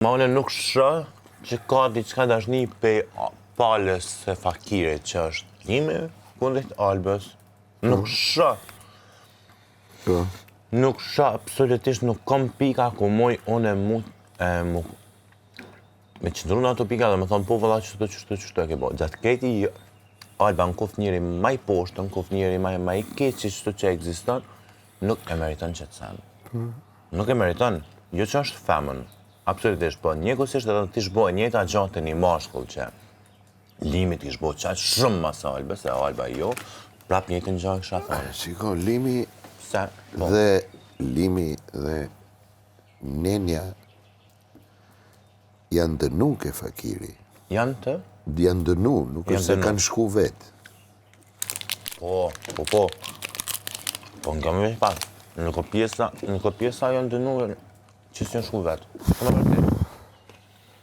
Ma unë nuk shë që ka diçka dashni pe palës së fakirit që është Limi kundrit Albës. Nuk shë. Nuk shë, absolutisht nuk kam pika ku moj unë me qëndru në ato pika dhe me thonë po vëlla qështu e ke bo. Gjatë kreti Alba në kof njëri maj poshtë, në kof njëri maj keqi qështu që eksiston, nuk e meriton qëtësen. Nuk e meriton, jo që është femën. Absolutisht, po njëkohësisht edhe t'i shboj njëta gjatë një mashkull që Limi t'i shboj qatë shumë mas Albës, se Alba jo, prap njëtë në gjahë kësha thonë. Shiko, Limi dhe Nenja janë dënu ke fakiri. Janë të? Janë dënu, nuk është se kanë shku vetë. Po, nga me veç pas. Nuk o pjesa janë dënu që s'janë shku vetë.